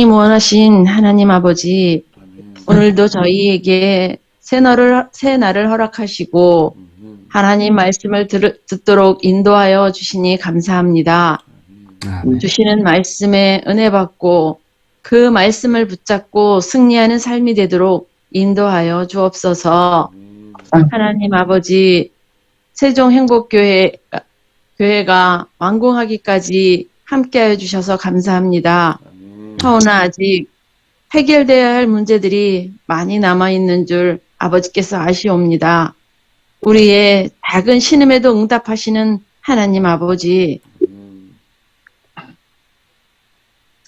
무한하신 하나님 아버지, 오늘도 저희에게 새 날을 허락하시고 하나님 말씀을 듣도록 인도하여 주시니 감사합니다. 주시는 말씀에 은혜 받고 그 말씀을 붙잡고 승리하는 삶이 되도록 인도하여 주옵소서. 하나님 아버지, 세종행복교회가 완공하기까지 함께하여 주셔서 감사합니다. 그러나 아직 해결되어야 할 문제들이 많이 남아있는 줄 아버지께서 아시옵니다. 우리의 작은 신음에도 응답하시는 하나님 아버지,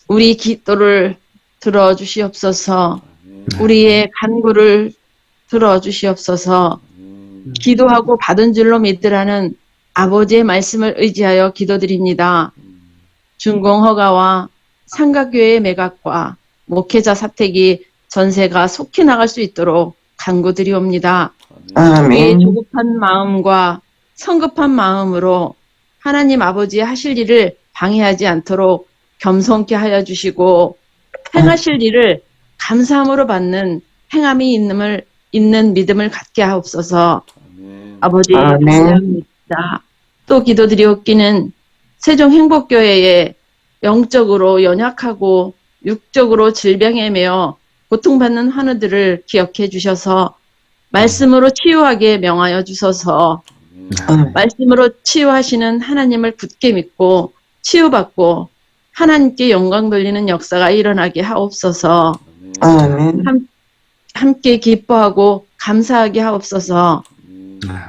우리 기도를 들어주시옵소서. 우리의 간구를 들어주시옵소서. 기도하고 받은 줄로 믿으라는 아버지의 말씀을 의지하여 기도드립니다. 준공허가와 삼각교회의 매각과 목회자 사택이 전세가 속히 나갈 수 있도록 간구드리옵니다. 우리의 조급한 마음과 성급한 마음으로 하나님 아버지 하실 일을 방해하지 않도록 겸손케 하여 주시고 행하실 일을 감사함으로 받는 행함이 있는 믿음을 갖게 하옵소서. 아버지 감사합니다. 또 기도드리옵기는 세종행복교회에 영적으로 연약하고 육적으로 질병에 매여 고통받는 환우들을 기억해 주셔서 말씀으로 치유하게 명하여 주소서. 말씀으로 치유하시는 하나님을 굳게 믿고 치유받고 하나님께 영광 돌리는 역사가 일어나게 하옵소서. 함께 기뻐하고 감사하게 하옵소서.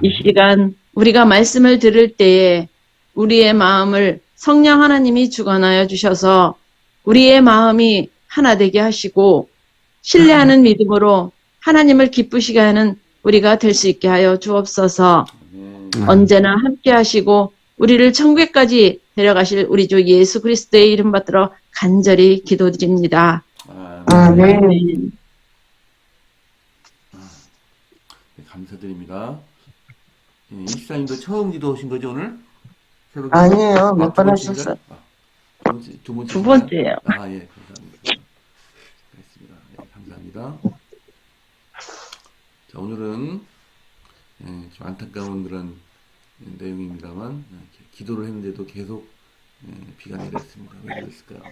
이 시간 우리가 말씀을 들을 때에 우리의 마음을 성령 하나님이 주관하여 주셔서 우리의 마음이 하나 되게 하시고 신뢰하는 믿음으로 하나님을 기쁘시게 하는 우리가 될 수 있게 하여 주옵소서. 언제나 함께 하시고 우리를 천국까지 데려가실 우리 주 예수 그리스도의 이름 받들어 간절히 기도드립니다. 아멘. 감사드립니다. 이시사님도 처음 기도하신 거죠 오늘? 아니에요. 몇 번 하셨어요? 두 번째예요. 예, 감사합니다. 알겠습니다. 네, 감사합니다. 자, 오늘은 좀 안타까운 그런 내용입니다만 기도를 했는데도 계속 비가 내렸습니다. 왜 그랬을까요?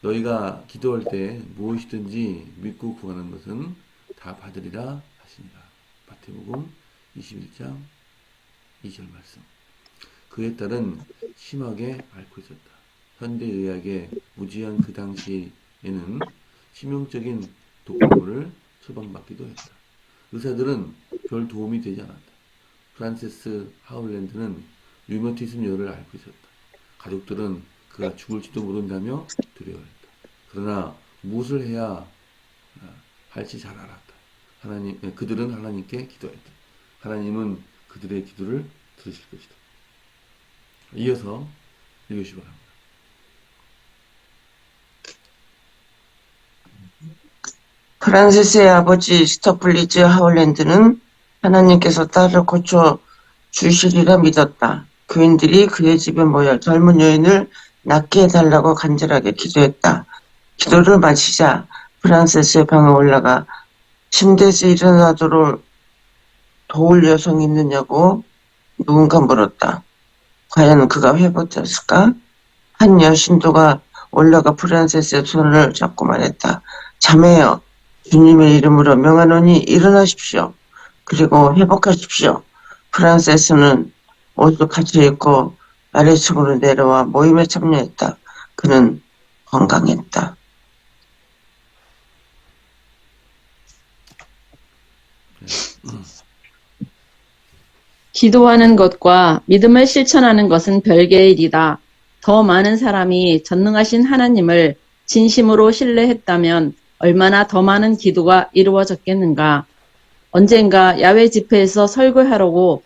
너희가 기도할 때 무엇이든지 믿고 구하는 것은 다 받으리라 하시니라. 마태복음 21장 2절 말씀. 그에 따른 심하게 앓고 있었다. 현대의학의 무지한 그 당시에는 치명적인 독감으로 처방받기도 했다. 의사들은 별 도움이 되지 않았다. 프란세스 하울랜드는 류머티즘열을 앓고 있었다. 가족들은 그가 죽을지도 모른다며 두려워했다. 그러나 무엇을 해야 할지 잘 알았다. 그들은 하나님께 기도했다. 하나님은 그들의 기도를 들으실 것이다. 이어서 읽으시기 바랍니다. 프란시스의 아버지 스토플리즈 하울랜드는 하나님께서 딸을 고쳐 주시리라 믿었다. 교인들이 그의 집에 모여 젊은 여인을 낫게 해달라고 간절하게 기도했다. 기도를 마치자 프란시스의 방에 올라가 침대에서 일어나도록 도울 여성이 있느냐고 누군가 물었다. 과연 그가 회복됐을까? 한 여신도가 올라가 프란세스의 손을 잡고 말했다. 자매여, 주님의 이름으로 명하노니 일어나십시오. 그리고 회복하십시오. 프란세스는 옷을 같이 입고 아래층으로 내려와 모임에 참여했다. 그는 건강했다. 기도하는 것과 믿음을 실천하는 것은 별개의 일이다. 더 많은 사람이 전능하신 하나님을 진심으로 신뢰했다면 얼마나 더 많은 기도가 이루어졌겠는가. 언젠가 야외 집회에서 설교하려고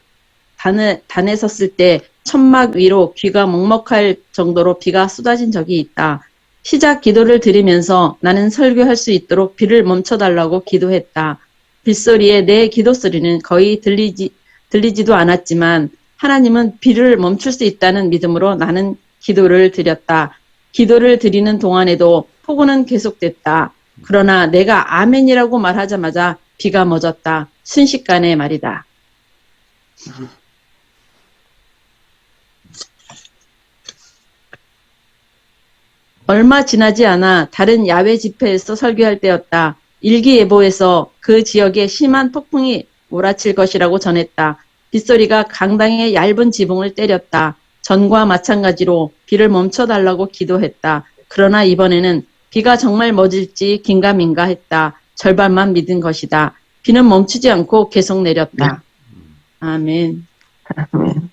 단에 섰을 때 천막 위로 귀가 먹먹할 정도로 비가 쏟아진 적이 있다. 시작 기도를 드리면서 나는 설교할 수 있도록 비를 멈춰달라고 기도했다. 빗소리에 내 기도 소리는 거의 들리지도 않았지만 하나님은 비를 멈출 수 있다는 믿음으로 나는 기도를 드렸다. 기도를 드리는 동안에도 폭우는 계속됐다. 그러나 내가 아멘이라고 말하자마자 비가 멎었다. 순식간에 말이다. 얼마 지나지 않아 다른 야외 집회에서 설교할 때였다. 일기예보에서 그 지역에 심한 폭풍이 몰아칠 것이라고 전했다. 빗소리가 강당의 얇은 지붕을 때렸다. 전과 마찬가지로 비를 멈춰달라고 기도했다. 그러나 이번에는 비가 정말 멎을지 긴가민가 했다. 절반만 믿은 것이다. 비는 멈추지 않고 계속 내렸다. 아멘. 아멘.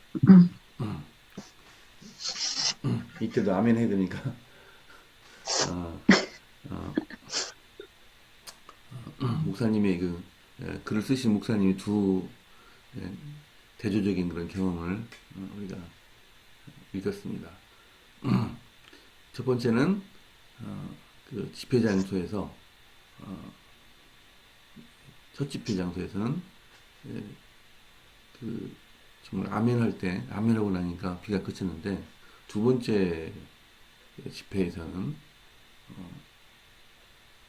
이때도 아멘 해야 되니까. 목사님의 글을 쓰신 목사님이 두 대조적인 그런 경험을 우리가 읽었습니다. 첫 번째는 그 집회 장소에서 첫 집회 장소에서는 그 정말 아멘 할 때 아멘하고 나니까 비가 그쳤는데 두 번째 집회에서는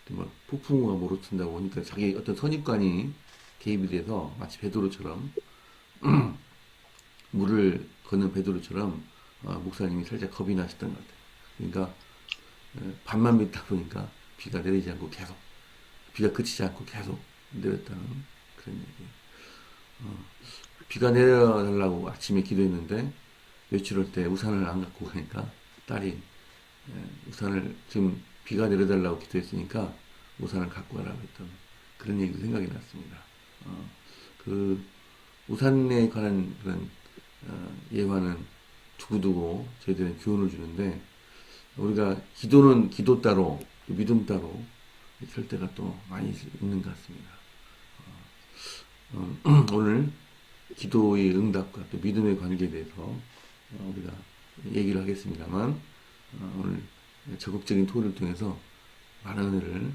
정말 폭풍우가 몰아친다고 하니까 자기 어떤 선입관이 개입이 돼서 마치 베드로처럼 물을 걷는 베드로처럼 목사님이 살짝 겁이 나셨던 것 같아요. 그러니까 반만 믿다 보니까 비가 내리지 않고 계속 비가 그치지 않고 계속 내렸다는 그런 얘기예요. 비가 내려달라고 아침에 기도했는데 외출할 때 우산을 안 갖고 가니까 딸이 우산을 지금 비가 내려달라고 기도했으니까 우산을 갖고 가라고 했던 그런 얘기도 생각이 났습니다. 그 우산에 관한 그런 예화는 두고두고 저희들은 교훈을 주는데 우리가 기도는 기도 따로 믿음 따로 설 때가 또 많이 있는 것 같습니다. 오늘 기도의 응답과 또 믿음의 관계에 대해서 우리가 얘기를 하겠습니다만 오늘 적극적인 토의를 통해서 많은 은혜를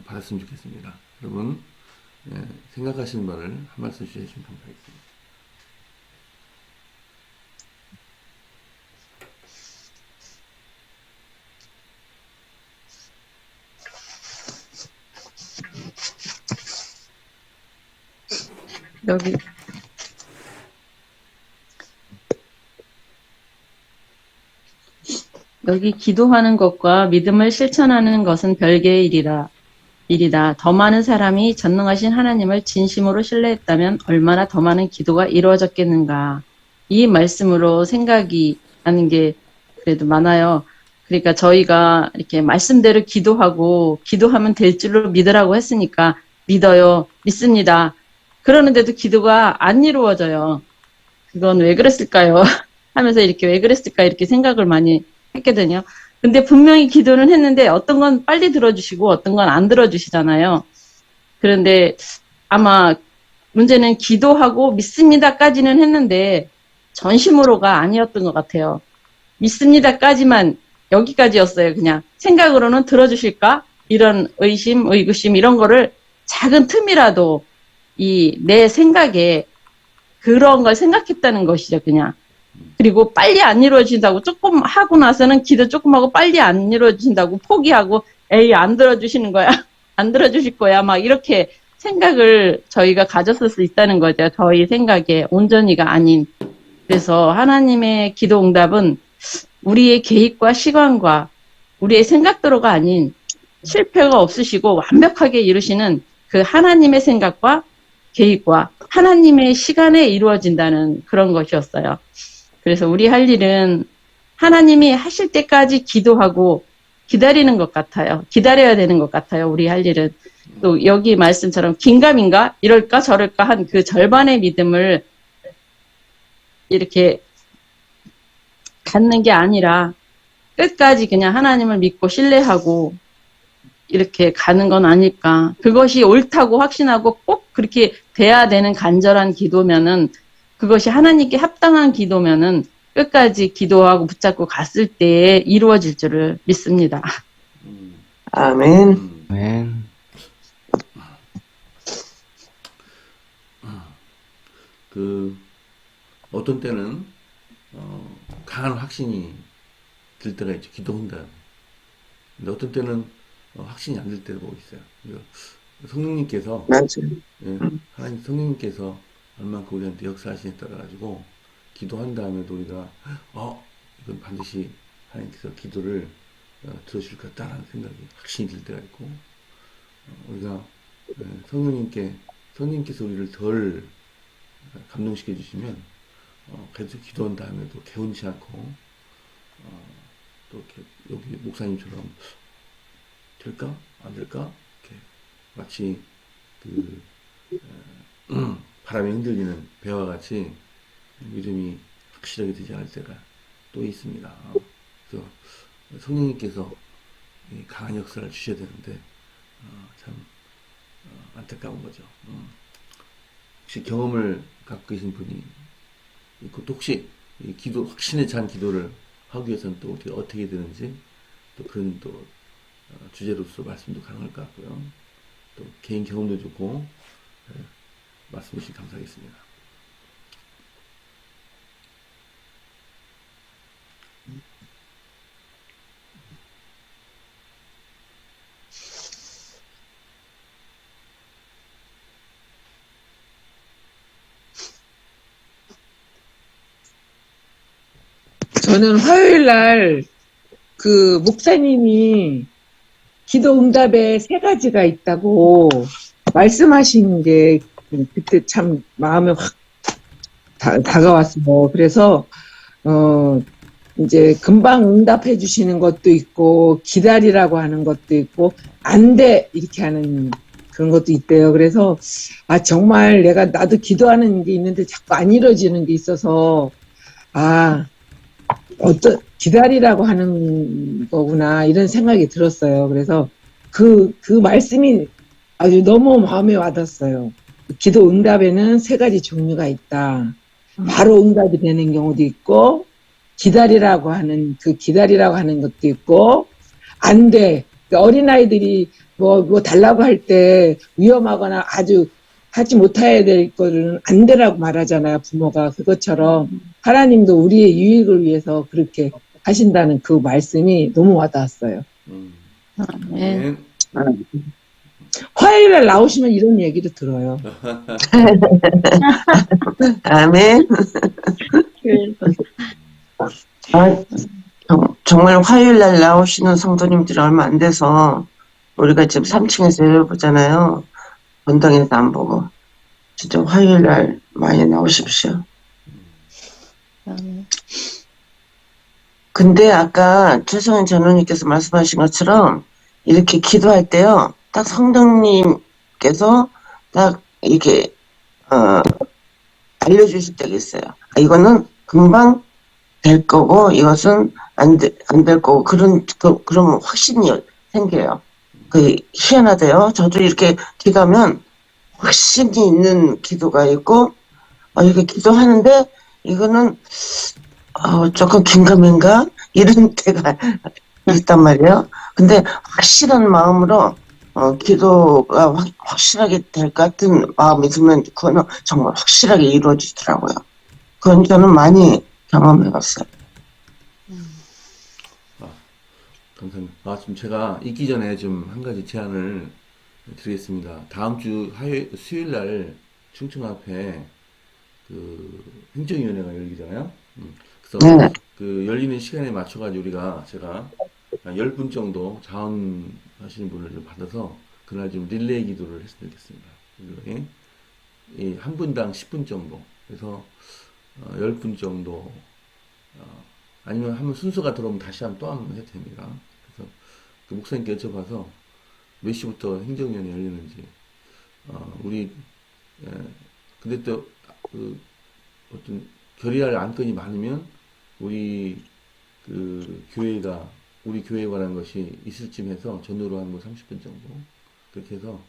받았으면 좋겠습니다. 여러분 생각하시는 바를 한 말씀 주시면 감사하겠습니다. 여기 기도하는 것과 믿음을 실천하는 것은 별개의 일이다. 더 많은 사람이 전능하신 하나님을 진심으로 신뢰했다면 얼마나 더 많은 기도가 이루어졌겠는가. 이 말씀으로 생각이 나는 게 그래도 많아요. 그러니까 저희가 이렇게 말씀대로 기도하면 될 줄로 믿으라고 했으니까 믿어요. 믿습니다. 그러는데도 기도가 안 이루어져요. 그건 왜 그랬을까요? 하면서 이렇게 왜 그랬을까 이렇게 생각을 많이 했거든요. 근데 분명히 기도는 했는데 어떤 건 빨리 들어주시고 어떤 건 안 들어주시잖아요. 그런데 아마 문제는 기도하고 믿습니다까지는 했는데 전심으로가 아니었던 것 같아요. 믿습니다까지만 여기까지였어요. 그냥 생각으로는 들어주실까? 이런 의심, 의구심 이런 거를 작은 틈이라도 내 생각에 그런 걸 생각했다는 것이죠. 그냥. 그리고 빨리 안 이루어진다고 조금 하고 나서는 기도 조금 하고 빨리 안 이루어진다고 포기하고 에이 안 들어주시는 거야. 안 들어주실 거야. 막 이렇게 생각을 저희가 가졌을 수 있다는 거죠. 저희 생각에 온전히가 아닌. 그래서 하나님의 기도 응답은 우리의 계획과 시간과 우리의 생각대로가 아닌 실패가 없으시고 완벽하게 이루시는 그 하나님의 생각과 계획과 하나님의 시간에 이루어진다는 그런 것이었어요. 그래서 우리 할 일은 하나님이 하실 때까지 기도하고 기다리는 것 같아요. 기다려야 되는 것 같아요. 우리 할 일은. 또 여기 말씀처럼 긴가민가 이럴까 저럴까 한 그 절반의 믿음을 이렇게 갖는 게 아니라 끝까지 그냥 하나님을 믿고 신뢰하고 이렇게 가는 건 아닐까. 그것이 옳다고 확신하고 꼭 그렇게 돼야 되는 간절한 기도면은 그것이 하나님께 합당한 기도면은 끝까지 기도하고 붙잡고 갔을 때 이루어질 줄을 믿습니다. 아멘. 아멘. 어떤 때는 강한 확신이 들 때가 있죠. 기도 응답. 근데 어떤 때는 확신이 안 들 때를 보고 있어요. 그래서 성령님께서 맞아요. 예, 하나님 성령님께서 얼만큼 우리한테 역사하시냐에 따라 가지고 기도한 다음에도 우리가 이건 반드시 하나님께서 기도를 들어줄 것 같다라는 생각이 확신이 들 때가 있고 우리가 성령님께서 우리를 덜 감동시켜 주시면 계속 기도한 다음에도 개운치 않고 또 이렇게 여기 목사님처럼 될까 안 될까 이렇게 마치 그 바람에 흔들리는 배와 같이 믿음이 확실하게 되지 않을 때가 또 있습니다. 그래서 성령님께서 강한 역사를 주셔야 되는데 참 안타까운 거죠. 혹시 경험을 갖고 계신 분이 있고 또 혹시 이 기도 확신에 찬 기도를 하기 위해서는 또 어떻게 되는지 또 그런 또 주제로서 말씀도 가능할 것 같고요. 또 개인 경험도 좋고 말씀 주시기 감사하겠습니다. 저는 화요일 날 그 목사님이 기도 응답에 세 가지가 있다고 말씀하신 게 그때 참 마음에 확 다가왔어요. 그래서 이제 금방 응답해 주시는 것도 있고 기다리라고 하는 것도 있고 안 돼 이렇게 하는 그런 것도 있대요. 그래서 정말 나도 기도하는 게 있는데 자꾸 안 이루어지는 게 있어서 기다리라고 하는 거구나, 이런 생각이 들었어요. 그래서 그 말씀이 아주 너무 마음에 와닿았어요. 기도 응답에는 세 가지 종류가 있다. 바로 응답이 되는 경우도 있고, 기다리라고 하는 것도 있고, 안 돼. 그러니까 어린아이들이 뭐 달라고 할 때 위험하거나 아주 하지 못해야 될 거는 안 되라고 말하잖아요, 부모가. 그것처럼 하나님도 우리의 유익을 위해서 그렇게 하신다는 그 말씀이 너무 와닿았어요. 네. 화요일에 나오시면 이런 얘기를 들어요. 아멘. 정말 화요일 날 나오시는 성도님들이 얼마 안 돼서 우리가 지금 3층에서 열어보잖아요. 본당에서 안 보고. 진짜 화요일 날 많이 나오십시오. 근데 아까 최성현 전우님께서 말씀하신 것처럼 이렇게 기도할 때요, 딱 성령님께서 딱 이렇게 알려주실 때가 있어요. 이거는 금방 될 거고 이것은 안 될 거고 그런 확신이 생겨요. 희한하대요. 저도 이렇게 기도하면 확신이 있는 기도가 있고 이렇게 기도하는데 이거는 조금 긴가민가 이런 때가 있단 말이에요. 근데 확실한 마음으로 기도가 확실하게 될 것 같은 마음이 들면 그거는 정말 확실하게 이루어지더라고요. 그건 저는 많이 경험해봤어요. 감사합니다. 지금 제가 있기 전에 좀 한 가지 제안을 드리겠습니다. 다음 주 수요일 날 충청 앞에 그 행정위원회가 열리잖아요. 그래서 네. 그 열리는 시간에 맞춰가지고 제가 한 10분 정도 자원하시는 분을 좀 받아서 그날 좀 릴레이 기도를 했으면 좋겠습니다. 한 분당 10분 정도. 그래서 10분 정도 아니면 한번 순서가 들어오면 다시 또 한 번 해도 됩니다. 그래서 그 목사님께 여쭤봐서 몇 시부터 행정위원회 열리는지 근데 또 어떤 결의할 안건이 많으면 우리 우리 교회에 관한 것이 있을 쯤 해서 전후로 한 30분 정도 그렇게 해서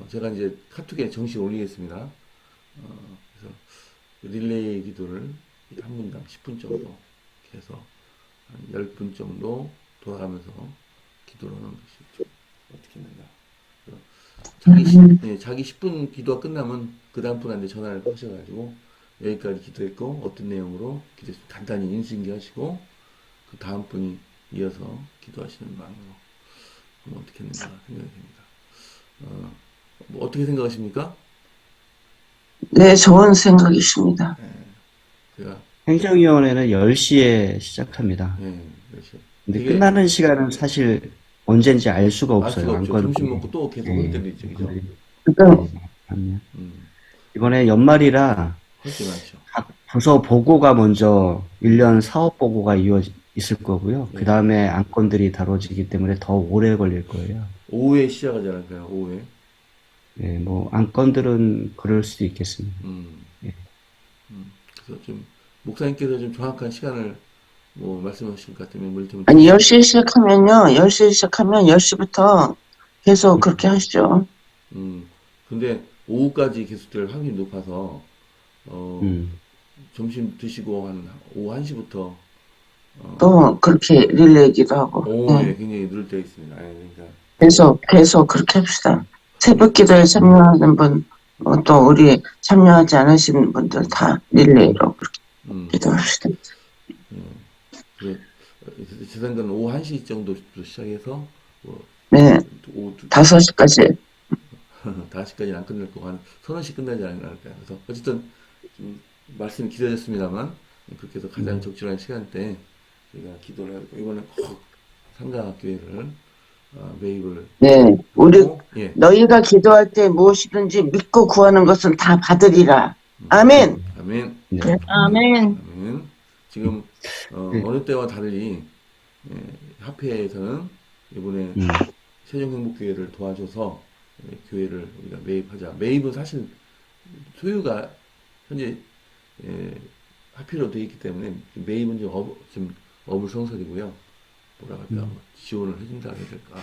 제가 이제 카톡에 정식 올리겠습니다. 그래서 릴레이 기도를 한 분당 10분 정도 이렇게 해서 한 10분 정도 돌아가면서 기도를 하는 것이 좀 어떻게 했는가. 자기 10분 기도가 끝나면 그 다음 분한테 전화를 하셔가지고 여기까지 기도했고 어떤 내용으로 기도했으면 간단히 인수인계 하시고 그 다음 분이 이어서 기도하시는 방으로 어떻게 했는가 생각이 됩니다. 뭐 어떻게 생각하십니까? 네, 좋은 생각이십니다. 제가 행정위원회는 10시에 시작합니다. 그렇죠. 근데 되게 끝나는 시간은 사실 언제인지 알 수가 알 없어요. 수가 없죠. 안건들이. 점심 먹고 또 계속 올 때도 있죠, 그죠? 그러니까 네. 음, 이번에 연말이라 훨씬 많죠. 각 부서 보고가 먼저 1년 사업 보고가 있을 거고요. 네. 그 다음에 안건들이 다뤄지기 때문에 더 오래 걸릴 거예요. 오후에 시작하지 않을까요? 오후에. 네, 뭐 안건들은 그럴 수도 있겠습니다. 예. 그래서 좀 목사님께서 좀 정확한 시간을 뭐 말씀하실 것 같으면 뭐 이를테면 아니 10시에 시작하면요. 10시에 시작하면 10시부터 계속 그렇게 하시죠. 근데 오후까지 계속될 확률이 높아서 음. 점심 드시고 한 오후 1시부터 또 그렇게 릴레이기도 하고. 오후에 굉장히 늦을 때가 있습니다. 그러니까 계속 그렇게 합시다. 새벽 기도에 참여하는 분, 또 우리 참여하지 않으신 분들 다 릴레이로 그렇게 기도합시다. 그래, 제 생각은 오후 1시 정도부터 시작해서 뭐 네, 오후 5시까지. 5시까지는 안 끝날 거고 한 서너 시 끝나지 않을까요? 그래서 어쨌든 좀 말씀이 길어졌습니다만 그렇게 해서 가장 적절한 시간대에 저희가 기도를 하고 이번에 꼭 상가교회를 매입을 네, 우리 하고 예. 너희가 기도할 때 무엇이든지 믿고 구하는 것은 다 받으리라. 아멘. 아멘. 네. 아멘. 아멘. 지금 어느 때와 달리 합회에서는 이번에 세종행복교회를 도와줘서 교회를 우리가 매입하자. 매입은 사실 소유가 현재 합의로 되어 있기 때문에 매입은 좀 어불성설이고요. 뭐라 할까 뭐 지원을 해준다 해야 될까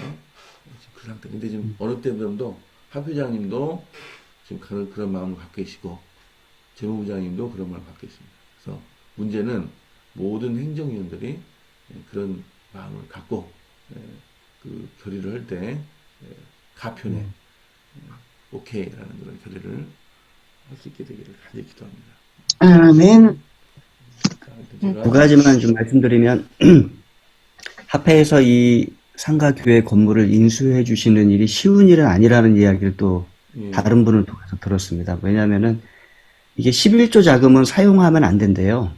그 상태. 근데 지금 어느 때보다도 합회장님도 지금 그런 마음을 갖고 계시고 재무부장님도 그런 마음을 갖고 계십니다. 그래서 문제는 모든 행정위원들이 그런 마음을 갖고 그 결의를 할 때 가편에 오케이라는 그런 결의를 할 수 있게 되기를 간절히 기도합니다. 아멘. 두 가지만 좀 말씀드리면 합회에서 이 상가교회 건물을 인수해 주시는 일이 쉬운 일은 아니라는 이야기를 또 다른 분을 통해서 들었습니다. 왜냐하면은 이게 11조 자금은 사용하면 안 된대요.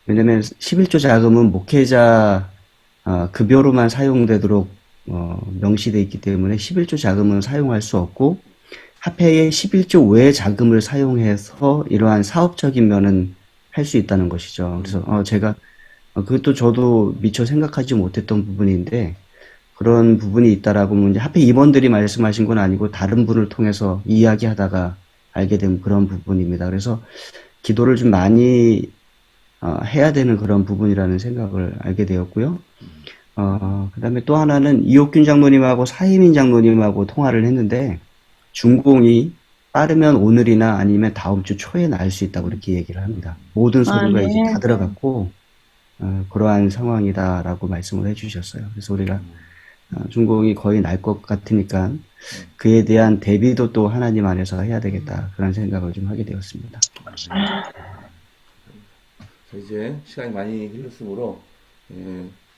왜냐면 11조 자금은 목회자 급여로만 사용되도록 명시되어 있기 때문에 11조 자금은 사용할 수 없고 합회의 11조 외의 자금을 사용해서 이러한 사업적인 면은 할 수 있다는 것이죠. 그래서 제가 그것도 저도 미처 생각하지 못했던 부분인데 그런 부분이 있다라고 이제 합회 임원들이 말씀하신 건 아니고 다른 분을 통해서 이야기하다가 알게 된 그런 부분입니다. 그래서 기도를 좀 많이 해야 되는 그런 부분이라는 생각을 알게 되었고요. 그 다음에 또 하나는 이옥균 장로님하고 사이민 장로님하고 통화를 했는데 준공이 빠르면 오늘이나 아니면 다음 주 초에 날 수 있다고 이렇게 얘기를 합니다. 모든 서류가 이제 다 들어갔고 그러한 상황이다라고 말씀을 해주셨어요. 그래서 우리가 준공이 거의 날 것 같으니까 그에 대한 대비도 또 하나님 안에서 해야 되겠다 그런 생각을 좀 하게 되었습니다. 자, 이제 시간이 많이 흘렀으므로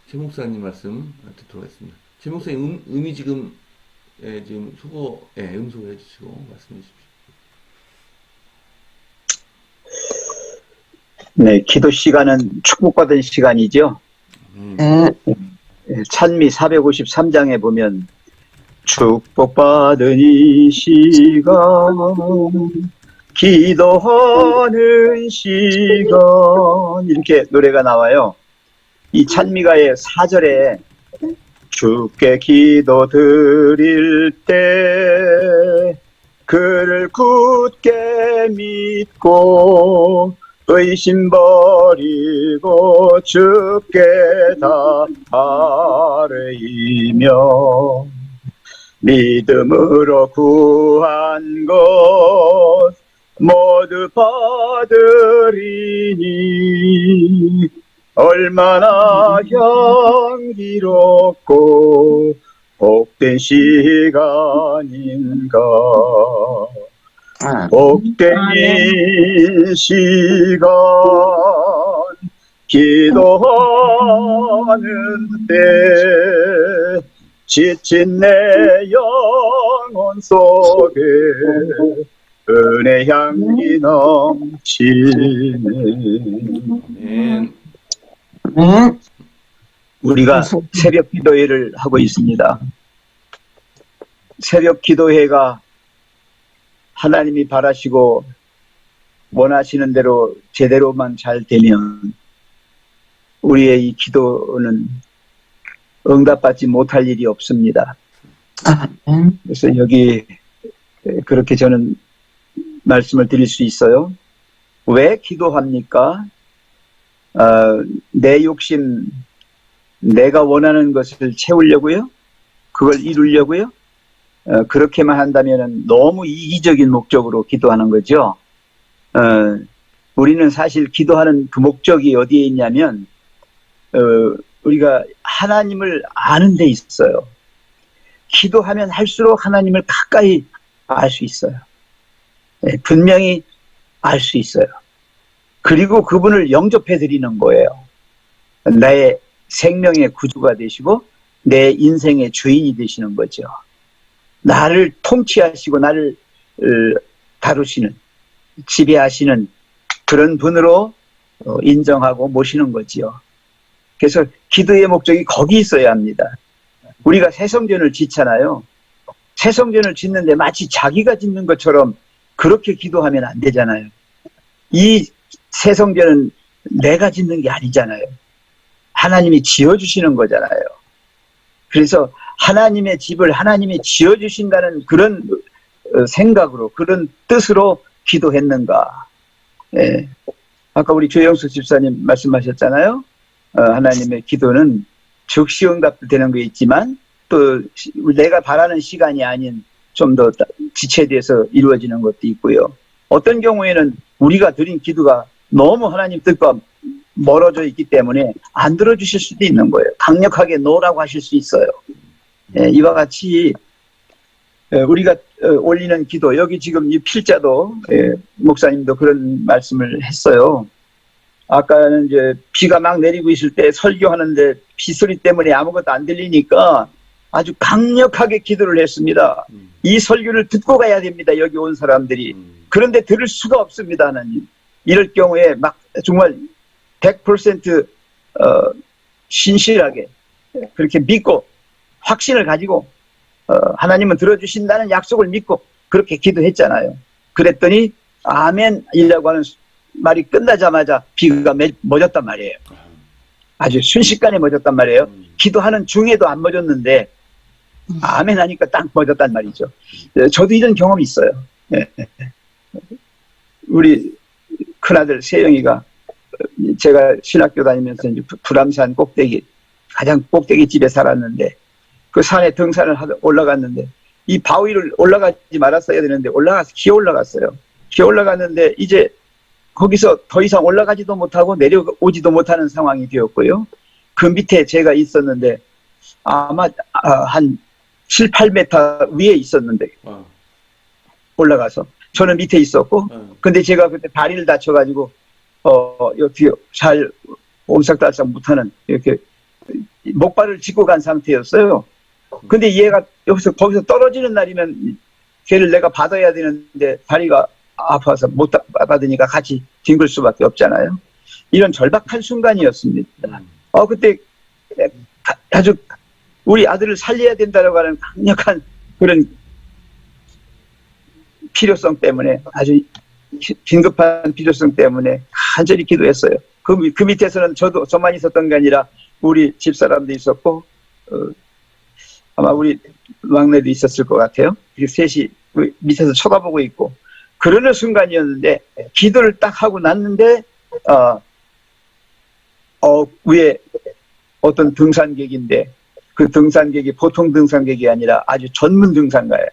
최 목사님 말씀 듣도록 하겠습니다. 최 목사님 음이 지금 음소거 해주시고 말씀해 주십시오. 네, 기도 시간은 축복받은 시간이죠. 네. 찬미 453장에 보면 축복받은 이 시간 기도하는 시간 이렇게 노래가 나와요. 이 찬미가의 4절에 주께 기도 드릴 때 그를 굳게 믿고 의심 버리고 주께 다 아뢰이며 믿음으로 구한 것 모두 받으리니 얼마나 향기롭고 복된 시간인가. 복된 이 시간 기도하는 때 지친 내 영혼 속에 은혜 향기 넘치네. 아멘. 네. 우리가 새벽 기도회를 하고 있습니다. 새벽 기도회가 하나님이 바라시고 원하시는 대로 제대로만 잘 되면 우리의 이 기도는 응답받지 못할 일이 없습니다. 아멘. 그래서 여기 그렇게 저는 말씀을 드릴 수 있어요. 왜 기도합니까? 내 욕심, 내가 원하는 것을 채우려고요? 그걸 이루려고요? 그렇게만 한다면 너무 이기적인 목적으로 기도하는 거죠. 우리는 사실 기도하는 그 목적이 어디에 있냐면 우리가 하나님을 아는 데 있어요. 기도하면 할수록 하나님을 가까이 알 수 있어요. 분명히 알 수 있어요. 그리고 그분을 영접해 드리는 거예요. 나의 생명의 구주가 되시고 내 인생의 주인이 되시는 거죠. 나를 통치하시고 나를 다루시는, 지배하시는 그런 분으로 인정하고 모시는 거지요. 그래서 기도의 목적이 거기 있어야 합니다. 우리가 새성전을 짓잖아요. 새성전을 짓는데 마치 자기가 짓는 것처럼 그렇게 기도하면 안 되잖아요. 이 새성전은 내가 짓는 게 아니잖아요. 하나님이 지어주시는 거잖아요. 그래서 하나님의 집을 하나님이 지어주신다는 그런 생각으로, 그런 뜻으로 기도했는가. 예. 아까 우리 조영수 집사님 말씀하셨잖아요. 하나님의 기도는 즉시 응답되는 게 있지만 또 내가 바라는 시간이 아닌 좀 더 지체돼서 이루어지는 것도 있고요. 어떤 경우에는 우리가 드린 기도가 너무 하나님 뜻과 멀어져 있기 때문에 안 들어주실 수도 있는 거예요. 강력하게 노라고 하실 수 있어요. 예, 이와 같이 우리가 올리는 기도, 여기 지금 이 필자도 목사님도 그런 말씀을 했어요. 아까는 이제 비가 막 내리고 있을 때 설교하는데 빗소리 때문에 아무것도 안 들리니까 아주 강력하게 기도를 했습니다. 이 설교를 듣고 가야 됩니다. 여기 온 사람들이. 그런데 들을 수가 없습니다. 하나님. 이럴 경우에 막 정말 100% 신실하게 그렇게 믿고 확신을 가지고 하나님은 들어주신다는 약속을 믿고 그렇게 기도했잖아요. 그랬더니 아멘이라고 하는 말이 끝나자마자 비가 멎었단 말이에요. 아주 순식간에 멎었단 말이에요. 기도하는 중에도 안 멎었는데 아멘 하니까 딱 멎었단 말이죠. 저도 이런 경험이 있어요. 우리 큰아들 세영이가 제가 신학교 다니면서 이제 불암산 꼭대기, 가장 꼭대기 집에 살았는데 그 산에 등산을 올라갔는데 이 바위를 올라가지 말았어야 되는데 기어 올라갔어요. 기어 올라갔는데 이제 거기서 더 이상 올라가지도 못하고 내려오지도 못하는 상황이 되었고요. 그 밑에 제가 있었는데 아마 한 7, 8m 위에 있었는데 올라가서 저는 밑에 있었고 근데 제가 그때 다리를 다쳐가지고 이렇게 잘 옴삭달싹 못하는 이렇게 목발을 짚고 간 상태였어요. 근데 얘가 거기서 떨어지는 날이면 걔를 내가 받아야 되는데 다리가 아파서 못 받으니까 같이 뒹굴 수밖에 없잖아요. 이런 절박한 순간이었습니다. 그때 아주 우리 아들을 살려야 된다고 하는 강력한 그런 필요성 때문에, 아주 긴급한 필요성 때문에 간절히 기도했어요. 그 밑에서는 저만 있었던 게 아니라 우리 집사람도 있었고 아마 우리 막내도 있었을 것 같아요. 그리고 셋이 밑에서 쳐다보고 있고 그러는 순간이었는데 기도를 딱 하고 났는데 위에 어떤 등산객인데 그 등산객이 보통 등산객이 아니라 아주 전문 등산가예요.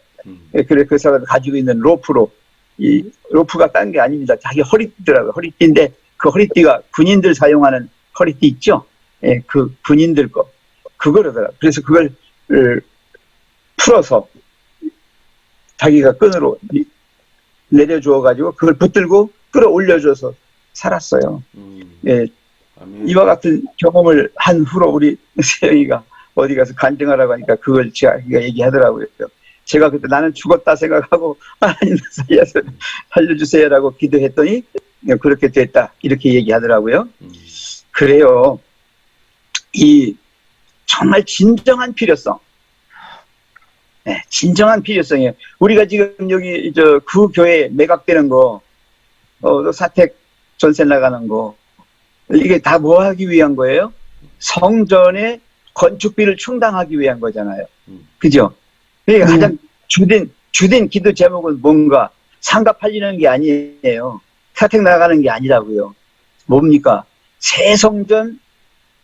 그래 그 사람이 가지고 있는 로프로, 이 로프가 딴 게 아닙니다. 자기 허리띠더라고요. 허리띠인데 그 허리띠가 군인들 사용하는 허리띠 있죠? 예, 그 군인들 거 그거라더라고요. 그래서 그걸 풀어서 자기가 끈으로 내려주어 가지고 그걸 붙들고 끌어올려줘서 살았어요. 예, 이와 같은 경험을 한 후로 우리 세영이가 어디 가서 간증하라고 하니까 그걸 제가 얘기하더라고요. 제가 그때 나는 죽었다 생각하고 하나님 살려서 살려주세요라고 기도했더니 그렇게 됐다 이렇게 얘기하더라고요. 그래요. 이 정말 진정한 필요성. 네, 진정한 필요성이에요. 우리가 지금 여기 그 교회 매각되는 거, 사택 전세 나가는 거, 이게 다 뭐 하기 위한 거예요? 성전의 건축비를 충당하기 위한 거잖아요. 그죠? 그러니까 가장 주된 기도 제목은 뭔가 상가 팔리는 게 아니에요. 사택 나가는 게 아니라고요. 뭡니까? 새 성전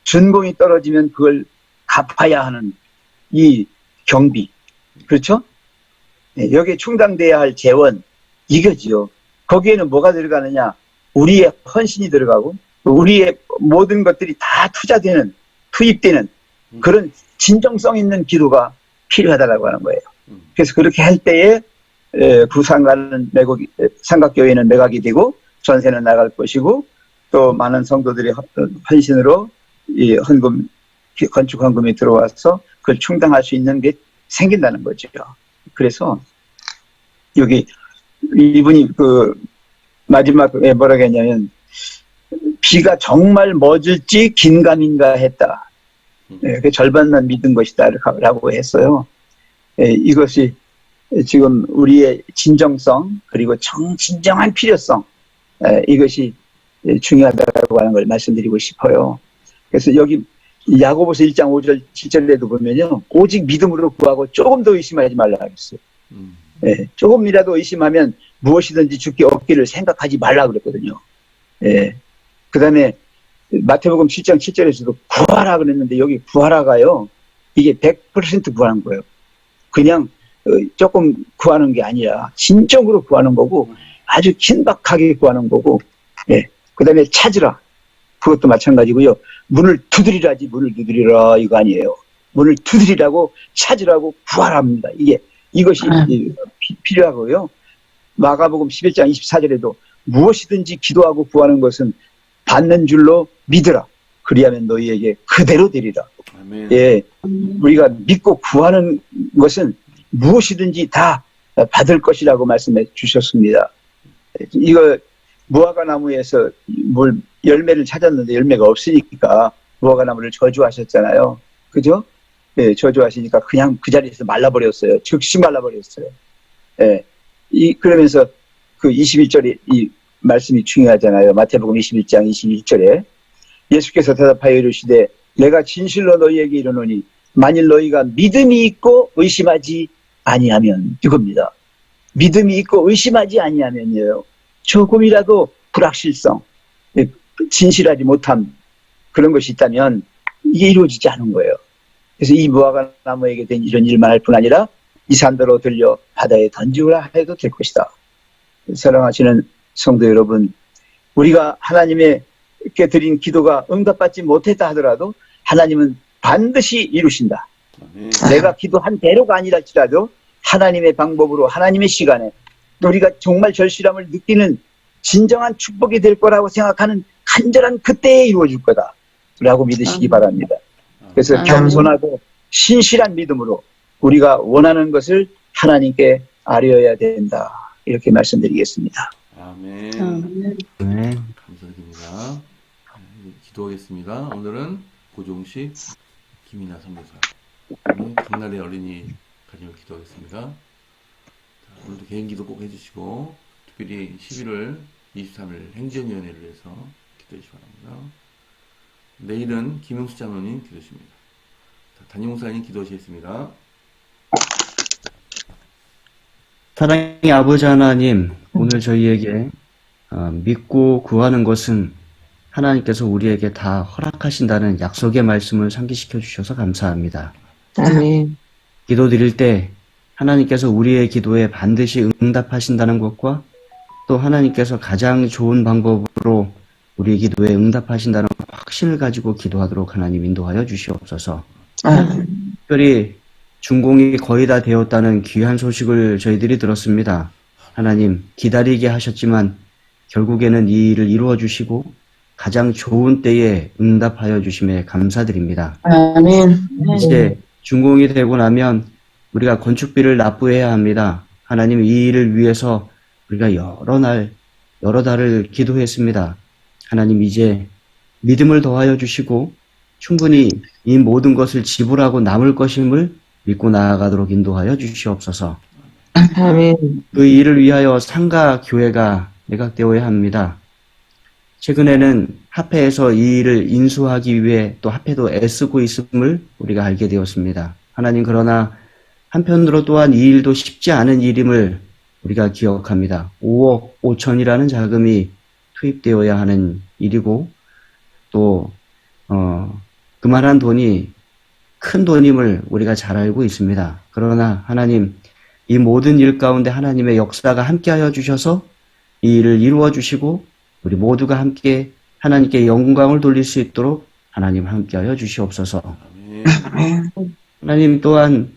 준공이 떨어지면 그걸 갚아야 하는 이 경비. 그렇죠? 네, 여기에 충당돼야 할 재원, 이거지요. 거기에는 뭐가 들어가느냐? 우리의 헌신이 들어가고, 우리의 모든 것들이 다 투입되는 그런 진정성 있는 기도가 필요하다라고 하는 거예요. 그래서 그렇게 할 때에 그 삼각교회는 매각이 되고, 전세는 나갈 것이고, 또 많은 성도들의 헌신으로 이 건축 헌금이 들어와서 그걸 충당할 수 있는 게 생긴다는 거죠. 그래서 여기 이분이 그 마지막에 뭐라고 했냐면 비가 정말 멎을지 긴가민가 했다. 그 절반만 믿은 것이다 라고 했어요. 이것이 지금 우리의 진정성 그리고 진정한 필요성 이것이 중요하다고 하는 걸 말씀드리고 싶어요. 그래서 여기 야고보서 1장 5절 7절에도 보면요. 오직 믿음으로 구하고 조금 더 의심하지 말라 그랬어요. 조금이라도 의심하면 무엇이든지 죽게 없기를 생각하지 말라 그랬거든요. 그 다음에 마태복음 7장 7절에서도 구하라 그랬는데 여기 구하라가요. 이게 100% 구하는 거예요. 그냥 조금 구하는 게 아니라 진정으로 구하는 거고 아주 긴박하게 구하는 거고 그 다음에 찾으라. 그것도 마찬가지고요. 문을 두드리라지 문을 두드리라 이거 아니에요. 문을 두드리라고 찾으라고 구하랍니다. 이것이 필요하고요. 마가복음 11장 24절에도 무엇이든지 기도하고 구하는 것은 받는 줄로 믿으라. 그리하면 너희에게 그대로 되리라. 아멘. 예, 우리가 믿고 구하는 것은 무엇이든지 다 받을 것이라고 말씀해 주셨습니다. 이거 무화과 나무에서 열매를 찾았는데 열매가 없으니까 무화과 나무를 저주하셨잖아요. 그죠? 예, 저주하시니까 그냥 그 자리에서 말라버렸어요. 즉시 말라버렸어요. 예, 그러면서 그 21절에 이 말씀이 중요하잖아요. 마태복음 21장 21절에 예수께서 대답하여 이르시되 내가 진실로 너희에게 이르노니 만일 너희가 믿음이 있고 의심하지 아니하면 이겁니다. 믿음이 있고 의심하지 아니하면요. 조금이라도 불확실성, 진실하지 못함 그런 것이 있다면 이게 이루어지지 않은 거예요. 그래서 이 무화과 나무에게 된 이런 일만 할 뿐 아니라 이 산더로 들려 바다에 던지우라 해도 될 것이다. 사랑하시는 성도 여러분, 우리가 하나님께 드린 기도가 응답받지 못했다 하더라도 하나님은 반드시 이루신다. 내가 기도한 대로가 아니랄지라도 하나님의 방법으로 하나님의 시간에 우리가 정말 절실함을 느끼는 진정한 축복이 될 거라고 생각하는 간절한 그때에 이루어질 거다 라고 믿으시기 바랍니다. 그래서 겸손하고 신실한 믿음으로 우리가 원하는 것을 하나님께 아뢰어야 된다 이렇게 말씀드리겠습니다. 아멘. 네. 감사드립니다. 기도하겠습니다. 오늘은 고종식 김이나 선교사 강날의 어린이 가정을 기도하겠습니다. 자, 오늘도 개인 기도 꼭 해주시고 특별히 11월 23일 행정위원회를 위해서 기도해 주시기 바랍니다. 내일은 김용수 장로님 기도십니다. 자, 담임 목사님 기도하시겠습니다. 사랑의 아버지 하나님, 오늘 저희에게 믿고 구하는 것은 하나님께서 우리에게 다 허락하신다는 약속의 말씀을 상기시켜 주셔서 감사합니다. 아멘. 기도 드릴 때 하나님께서 우리의 기도에 반드시 응답하신다는 것과 또 하나님께서 가장 좋은 방법으로 우리의 기도에 응답하신다는 확신을 가지고 기도하도록 하나님 인도하여 주시옵소서. 특별히 준공이 거의 다 되었다는 귀한 소식을 저희들이 들었습니다. 하나님, 기다리게 하셨지만 결국에는 이 일을 이루어 주시고 가장 좋은 때에 응답하여 주심에 감사드립니다. 아멘. 이제 준공이 되고 나면 우리가 건축비를 납부해야 합니다. 하나님, 이 일을 위해서 우리가 여러 달을 기도했습니다. 하나님, 이제 믿음을 더하여 주시고 충분히 이 모든 것을 지불하고 남을 것임을 믿고 나아가도록 인도하여 주시옵소서. 아멘. 그 일을 위하여 상가 교회가 매각되어야 합니다. 최근에는 합회에서 이 일을 인수하기 위해 또 합회도 애쓰고 있음을 우리가 알게 되었습니다. 하나님, 그러나 한편으로 또한 이 일도 쉽지 않은 일임을 우리가 기억합니다. 5억 5천이라는 자금이 투입되어야 하는 일이고 또 그만한 돈이 큰 돈임을 우리가 잘 알고 있습니다. 그러나 하나님, 이 모든 일 가운데 하나님의 역사가 함께하여 주셔서 이 일을 이루어 주시고 우리 모두가 함께 하나님께 영광을 돌릴 수 있도록 하나님 함께하여 주시옵소서. 아멘. 하나님, 또한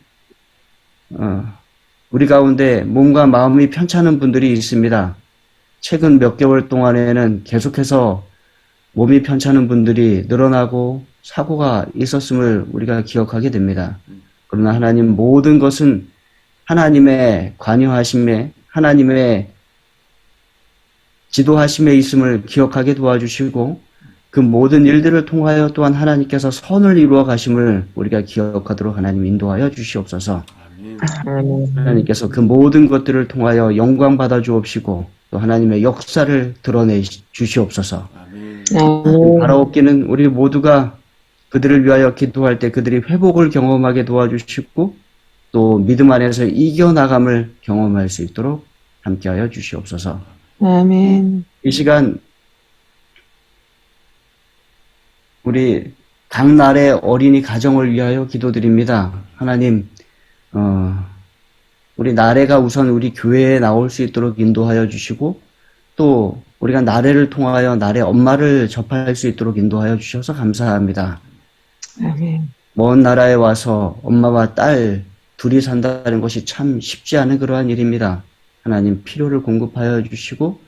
우리 가운데 몸과 마음이 편찮은 분들이 있습니다. 최근 몇 개월 동안에는 계속해서 몸이 편찮은 분들이 늘어나고 사고가 있었음을 우리가 기억하게 됩니다. 그러나 하나님, 모든 것은 하나님의 관여하심에, 하나님의 지도하심에 있음을 기억하게 도와주시고 그 모든 일들을 통하여 또한 하나님께서 선을 이루어 가심을 우리가 기억하도록 하나님 인도하여 주시옵소서. 아멘. 하나님께서 그 모든 것들을 통하여 영광 받아 주옵시고 또 하나님의 역사를 드러내 주시옵소서. 아멘. 바라옵기는 우리 모두가 그들을 위하여 기도할 때 그들이 회복을 경험하게 도와주시고 또 믿음 안에서 이겨나감을 경험할 수 있도록 함께하여 주시옵소서. 아멘. 이 시간 우리 각 날의 어린이 가정을 위하여 기도드립니다. 하나님, 우리 나래가 우선 우리 교회에 나올 수 있도록 인도하여 주시고 또 우리가 나래를 통하여 나래 엄마를 접할 수 있도록 인도하여 주셔서 감사합니다. 아멘. 먼 나라에 와서 엄마와 딸 둘이 산다는 것이 참 쉽지 않은 그러한 일입니다. 하나님, 필요를 공급하여 주시고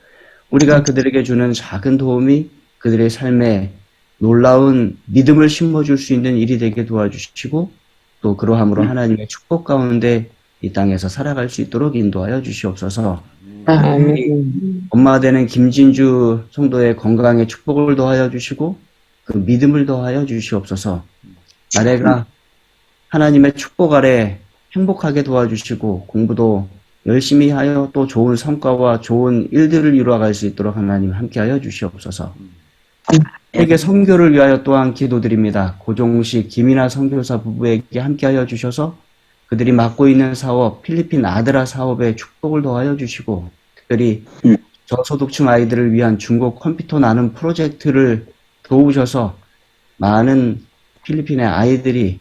우리가 그들에게 주는 작은 도움이 그들의 삶에 놀라운 믿음을 심어줄 수 있는 일이 되게 도와주시고 또 그러함으로 하나님의 축복 가운데 이 땅에서 살아갈 수 있도록 인도하여 주시옵소서. 아멘. 엄마 되는 김진주 성도의 건강에 축복을 더하여 주시고 그 믿음을 더하여 주시옵소서. 나래가 하나님의 축복 아래 행복하게 도와주시고 공부도 열심히 하여 또 좋은 성과와 좋은 일들을 이루어갈 수 있도록 하나님 함께하여 주시옵소서. 세계 선교를 위하여 또한 기도드립니다. 고종식 김이나 선교사 부부에게 함께하여 주셔서 그들이 맡고 있는 사업, 필리핀 아드라 사업에 축복을 더하여 주시고 특별히 저소득층 아이들을 위한 중국 컴퓨터 나눔 프로젝트를 도우셔서 많은 필리핀의 아이들이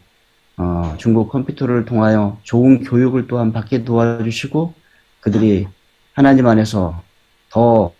중국 컴퓨터를 통하여 좋은 교육을 또한 받게 도와주시고 그들이 하나님 안에서 더